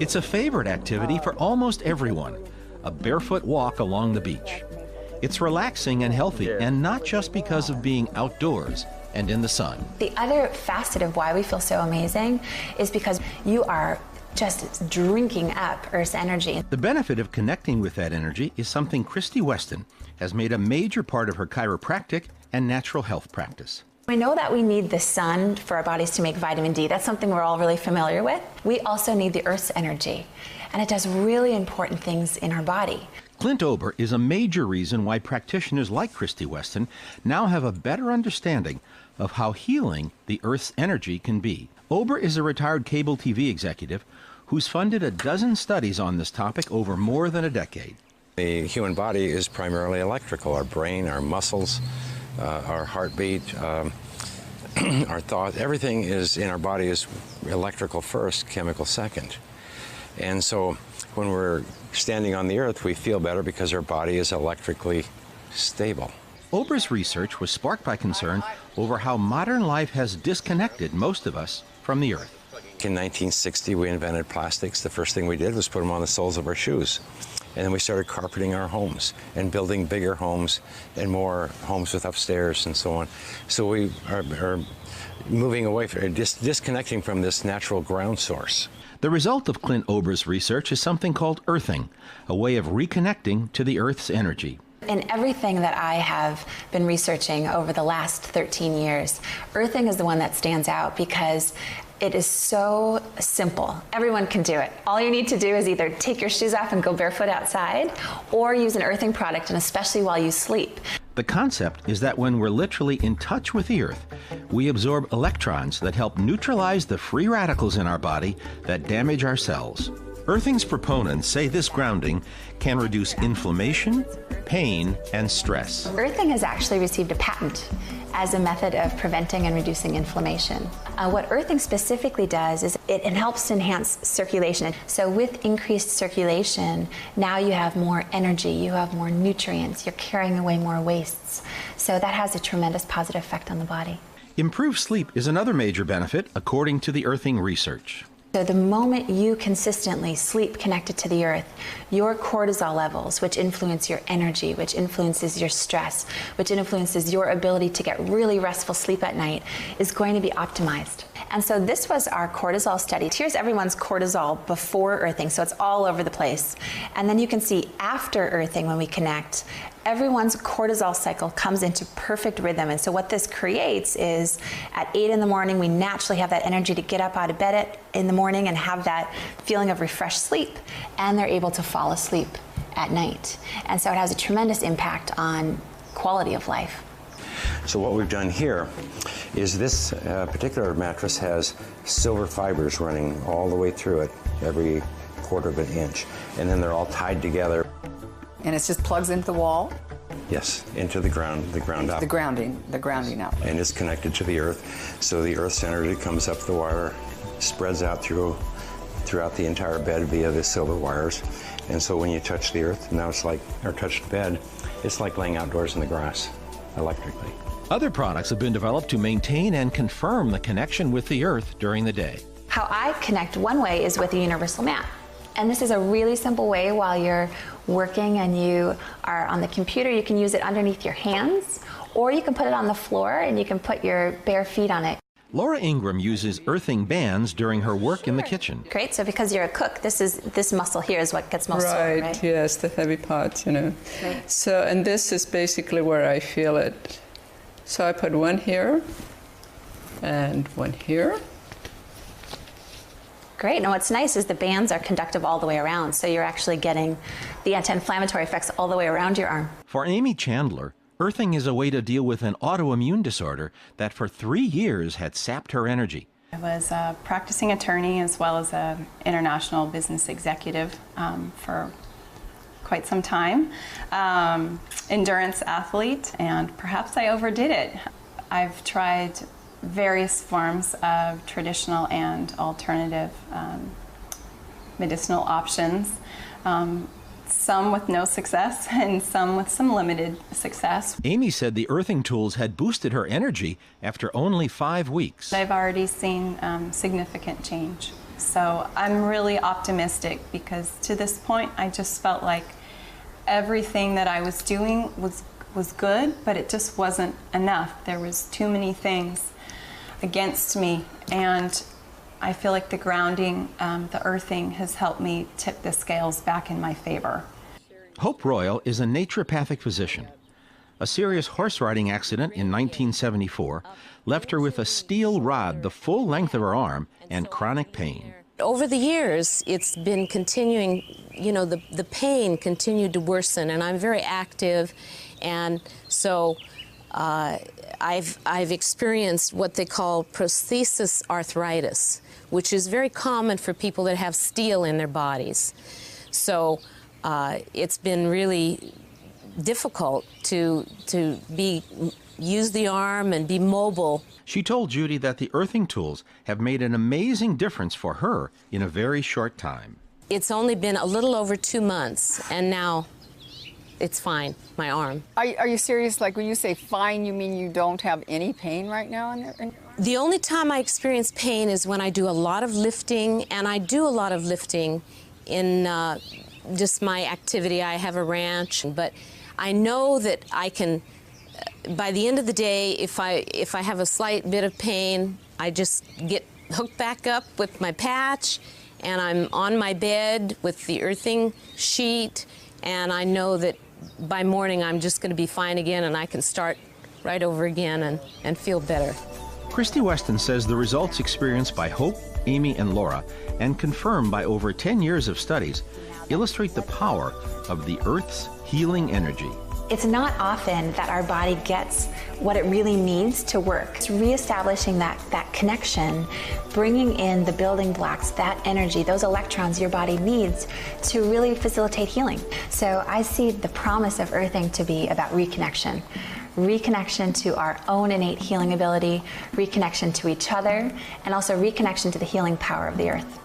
It's a favorite activity for almost everyone, a barefoot walk along the beach. It's relaxing and healthy, and not just because of being outdoors and in the sun. The other facet of why we feel so amazing is because you are just drinking up Earth's energy. The benefit of connecting with that energy is something Christy Westen has made a major part of her chiropractic and natural health practice. We know that we need the sun for our bodies to make vitamin D. That's something we're all really familiar with. We also need the Earth's energy, and it does really important things in our body. Clint Ober is a major reason why practitioners like Christy Westen now have a better understanding of how healing the Earth's energy can be. Ober is a retired cable TV executive who's funded a dozen studies on this topic over more than a decade. The human body is primarily electrical. Our brain, our muscles, our heartbeat, our thought, everything is in our body is electrical first, chemical second. And so when we're standing on the earth, we feel better because our body is electrically stable. Ober's research was sparked by concern over how modern life has disconnected most of us from the earth. In 1960, we invented plastics. The first thing we did was put them on the soles of our shoes. And then we started carpeting our homes and building bigger homes and more homes with upstairs and so on. So we are moving away from, disconnecting from this natural ground source. The result of Clint Ober's research is something called earthing, a way of reconnecting to the Earth's energy. In everything that I have been researching over the last 13 years, earthing is the one that stands out because it is so simple. Everyone can do it. All you need to do is either take your shoes off and go barefoot outside, or use an earthing product, and especially while you sleep. The concept is that when we're literally in touch with the Earth, we absorb electrons that help neutralize the free radicals in our body that damage our cells. Earthing's proponents say this grounding can reduce inflammation, pain, and stress. Earthing has actually received a patent as a method of preventing and reducing inflammation. What earthing specifically does is it helps to enhance circulation. So with increased circulation, now you have more energy, you have more nutrients, you're carrying away more wastes. So that has a tremendous positive effect on the body. Improved sleep is another major benefit, according to the earthing research. So the moment you consistently sleep connected to the earth, your cortisol levels, which influence your energy, which influences your stress, which influences your ability to get really restful sleep at night, is going to be optimized. And so this was our cortisol study. Here's everyone's cortisol before earthing, so it's all over the place. And then you can see after earthing, when we connect, everyone's cortisol cycle comes into perfect rhythm. And so what this creates is at 8 in the morning, we naturally have that energy to get up out of bed in the morning and have that feeling of refreshed sleep. And they're able to fall asleep at night. And so it has a tremendous impact on quality of life. So what we've done here is this particular mattress has silver fibers running all the way through it, every quarter of an inch. And then they're all tied together. And it just plugs into the wall? Yes, into the ground up. The grounding out. And it's connected to the earth. So the earth's energy comes up the wire, spreads out throughout the entire bed via the silver wires. And so when you touch the earth, now it's like, or touch the bed, it's like laying outdoors in the grass, electrically. Other products have been developed to maintain and confirm the connection with the earth during the day. How I connect one way is with a universal mat. And this is a really simple way while you're working and you are on the computer. You can use it underneath your hands, or you can put it on the floor and you can put your bare feet on it. Laura Ingram uses earthing bands during her work in the kitchen. Great, so because you're a cook, this muscle here is what gets most sore, right? Yes, the heavy part, you know. Right. So, and this is basically where I feel it. So I put one here and one here. Great, and what's nice is the bands are conductive all the way around, so you're actually getting the anti-inflammatory effects all the way around your arm. For Amy Chandler, earthing is a way to deal with an autoimmune disorder that for 3 years had sapped her energy. I was a practicing attorney as well as an international business executive for quite some time. Endurance athlete, and perhaps I overdid it. I've tried various forms of traditional and alternative medicinal options, some with no success and some with some limited success. Amy said the earthing tools had boosted her energy after only 5 weeks. I've already seen significant change. So I'm really optimistic because to this point I just felt like everything that I was doing was good, but it just wasn't enough. There was too many things against me, and I feel like the grounding, the earthing has helped me tip the scales back in my favor. Hope Royal is a naturopathic physician. A serious horse riding accident in 1974 left her with a steel rod the full length of her arm and chronic pain. Over the years, it's been continuing, the pain continued to worsen, and I'm very active, and so I've experienced what they call prosthesis arthritis, which is very common for people that have steel in their bodies. So it's been really difficult to use the arm and be mobile. She told Judy that the earthing tools have made an amazing difference for her in a very short time. It's only been a little over 2 months, and now it's fine, my arm. Are you serious? Like when you say fine, you mean you don't have any pain right now in your arm? The only time I experience pain is when I do a lot of lifting, and I do a lot of lifting in just my activity. I have a ranch, but I know that I can, by the end of the day, if I have a slight bit of pain, I just get hooked back up with my patch, and I'm on my bed with the earthing sheet, and I know that by morning I'm just going to be fine again, and I can start right over again and feel better. Christy Westen says the results experienced by Hope, Amy, and Laura, and confirmed by over 10 years of studies, illustrate the power of the Earth's healing energy. It's not often that our body gets what it really needs to work. It's reestablishing that connection, bringing in the building blocks, that energy, those electrons your body needs to really facilitate healing. So I see the promise of earthing to be about reconnection. Reconnection to our own innate healing ability, reconnection to each other, and also reconnection to the healing power of the earth.